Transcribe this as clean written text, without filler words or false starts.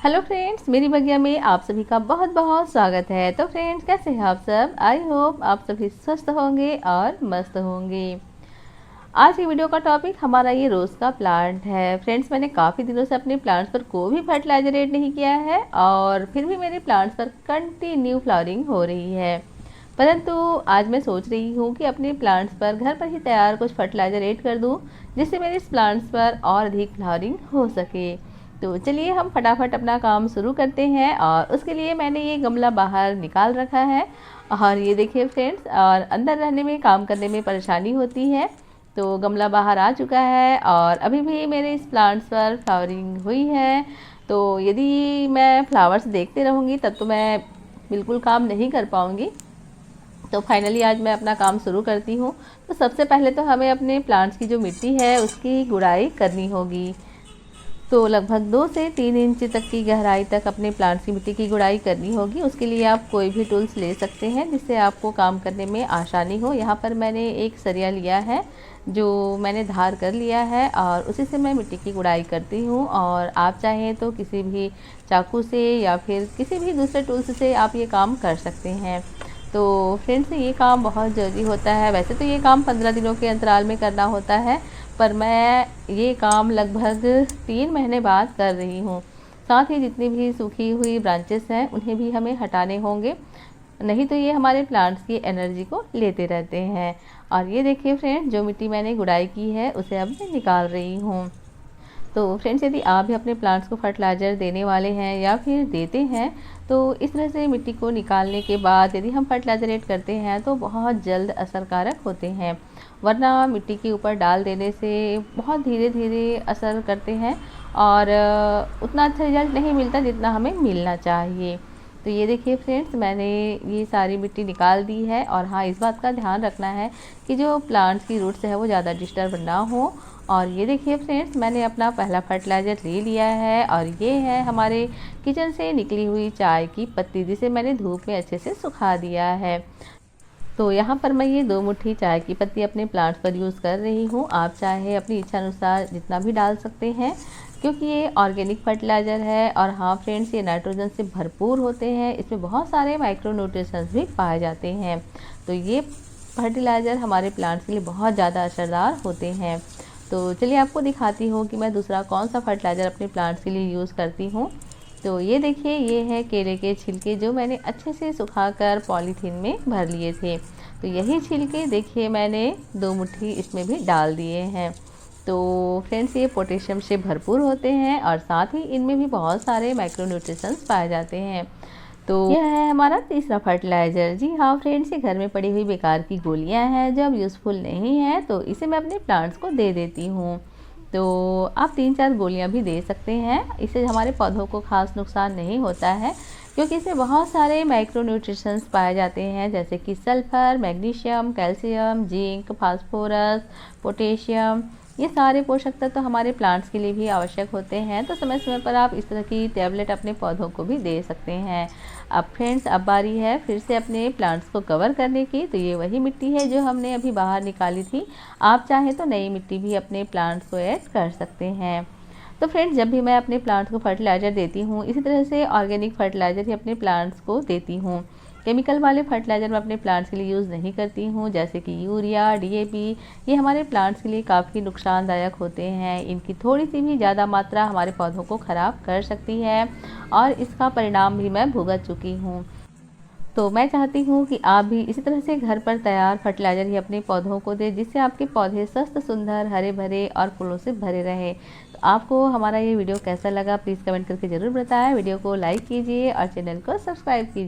Hello friends, मेरी बगिया में आप सभी का बहुत बहुत स्वागत है। तो फ्रेंड्स, कैसे हैं आप सब? आई होप आप सभी स्वस्थ होंगे और मस्त होंगे। आज की वीडियो का टॉपिक हमारा ये रोज़ का प्लांट है। फ्रेंड्स, मैंने काफ़ी दिनों से अपने प्लांट्स पर कोई भी फर्टिलाइजर ऐड नहीं किया है और फिर भी मेरे प्लांट्स पर कंटिन्यू फ्लावरिंग हो रही है। परंतु आज मैं सोच रही हूँ कि अपने प्लांट्स पर घर पर ही तैयार कुछ फर्टिलाइजर ऐड कर दूँ, जिससे मेरे इस प्लांट्स पर और अधिक फ्लावरिंग हो सके। तो चलिए हम फटाफट अपना काम शुरू करते हैं। और उसके लिए मैंने ये गमला बाहर निकाल रखा है और ये देखिए फ्रेंड्स, और अंदर रहने में काम करने में परेशानी होती है। तो गमला बाहर आ चुका है और अभी भी मेरे इस प्लांट्स पर फ्लावरिंग हुई है। तो यदि मैं फ्लावर्स देखते रहूँगी तब तो मैं बिल्कुल काम नहीं कर पाऊँगी। तो फाइनली आज मैं अपना काम शुरू करती हूँ। तो सबसे पहले तो हमें अपने प्लांट्स की जो मिट्टी है उसकी गुड़ाई करनी होगी। तो लगभग 2 से 3 इंच तक की गहराई तक अपने प्लांट्स की मिट्टी की गुड़ाई करनी होगी। उसके लिए आप कोई भी टूल्स ले सकते हैं जिससे आपको काम करने में आसानी हो। यहाँ पर मैंने एक सरिया लिया है जो मैंने धार कर लिया है और उसी से मैं मिट्टी की गुड़ाई करती हूँ। और आप चाहें तो किसी भी चाकू से या फिर किसी भी दूसरे टूल्स से आप ये काम कर सकते हैं। तो फ्रेंड्स, ये काम बहुत जल्दी होता है। वैसे तो ये काम 15 दिनों के अंतराल में करना होता है, पर मैं ये काम लगभग 3 महीने बाद कर रही हूँ। साथ ही जितनी भी सूखी हुई ब्रांचेस हैं उन्हें भी हमें हटाने होंगे, नहीं तो ये हमारे प्लांट्स की एनर्जी को लेते रहते हैं। और ये देखिए फ्रेंड्स, जो मिट्टी मैंने गुड़ाई की है उसे अब मैं निकाल रही हूँ। तो फ्रेंड्स, यदि आप भी अपने प्लांट्स को फर्टिलाइज़र देने वाले हैं या फिर देते हैं तो इस तरह से मिट्टी को निकालने के बाद यदि हम फर्टिलाइज़र ऐड करते हैं तो बहुत जल्द असरकारक होते हैं। वरना मिट्टी के ऊपर डाल देने से बहुत धीरे धीरे असर करते हैं और उतना अच्छा रिजल्ट नहीं मिलता जितना हमें मिलना चाहिए। तो ये देखिए फ्रेंड्स, मैंने ये सारी मिट्टी निकाल दी है। और हाँ, इस बात का ध्यान रखना है कि जो प्लांट्स की रूट्स है वो ज़्यादा डिस्टर्ब ना हो। और ये देखिए फ्रेंड्स, मैंने अपना पहला फर्टिलाइज़र ले लिया है और ये है हमारे किचन से निकली हुई चाय की पत्ती, जिसे मैंने धूप में अच्छे से सुखा दिया है। तो यहाँ पर मैं ये 2 मुट्ठी चाय की पत्ती अपने प्लांट्स पर यूज़ कर रही हूँ। आप चाहे अपनी इच्छा अनुसार जितना भी डाल सकते हैं, क्योंकि ये ऑर्गेनिक फर्टिलाइज़र है। और हाँ फ्रेंड्स, ये नाइट्रोजन से भरपूर होते हैं, इसमें बहुत सारे माइक्रो न्यूट्रिशंस भी पाए जाते हैं। तो ये फर्टिलाइज़र हमारे प्लांट्स के लिए बहुत ज़्यादा असरदार होते हैं। तो चलिए आपको दिखाती हूँ कि मैं दूसरा कौन सा फर्टिलाइज़र अपने प्लांट्स के लिए यूज़ करती हूँ। तो ये देखिए, ये है केले के छिलके जो मैंने अच्छे से सुखाकर पॉलीथीन में भर लिए थे। तो यही छिलके देखिए मैंने 2 मुट्ठी इसमें भी डाल दिए हैं। तो फ्रेंड्स, ये पोटेशियम से भरपूर होते हैं और साथ ही इनमें भी बहुत सारे माइक्रोन्यूट्रिशंस पाए जाते हैं। तो यह है हमारा तीसरा फर्टिलाइज़र। जी हाँ फ्रेंड्स, ये घर में पड़ी हुई बेकार की गोलियां हैं, जब यूज़फुल नहीं है तो इसे मैं अपने प्लांट्स को दे देती हूँ। तो आप 3-4 गोलियां भी दे सकते हैं। इससे हमारे पौधों को खास नुकसान नहीं होता है, क्योंकि इसमें बहुत सारे माइक्रो न्यूट्रिशंस पाए जाते हैं, जैसे कि sulphur, magnesium, calcium, zinc, phosphorus, potassium. ये सारे पोषक तत्व तो हमारे प्लांट्स के लिए भी आवश्यक होते हैं। तो समय समय पर आप इस तरह की टैबलेट अपने पौधों को भी दे सकते हैं। अब फ्रेंड्स, अब बारी है फिर से अपने प्लांट्स को कवर करने की। तो ये वही मिट्टी है जो हमने अभी बाहर निकाली थी। आप चाहें तो नई मिट्टी भी अपने प्लांट्स को ऐड कर सकते हैं। तो फ्रेंड्स, जब भी मैं अपने प्लांट्स को फर्टिलाइज़र देती हूँ, इसी तरह से ऑर्गेनिक फर्टिलाइज़र ही अपने प्लांट्स को देती हूँ। केमिकल वाले फर्टिलाइज़र मैं अपने प्लांट्स के लिए यूज़ नहीं करती हूँ, जैसे कि यूरिया, डीएपी। ये हमारे प्लांट्स के लिए काफ़ी नुकसानदायक होते हैं। इनकी थोड़ी सी भी ज़्यादा मात्रा हमारे पौधों को ख़राब कर सकती है और इसका परिणाम भी मैं भुगत चुकी हूँ। तो मैं चाहती हूँ कि आप भी इसी तरह से घर पर तैयार फर्टिलाइज़र ही अपने पौधों को दें, जिससे आपके पौधे स्वस्थ, सुंदर, हरे भरे और फूलों से भरे रहें। तो आपको हमारा ये वीडियो कैसा लगा प्लीज़ कमेंट करके ज़रूर बताएं। वीडियो को लाइक कीजिए और चैनल को सब्सक्राइब कीजिए।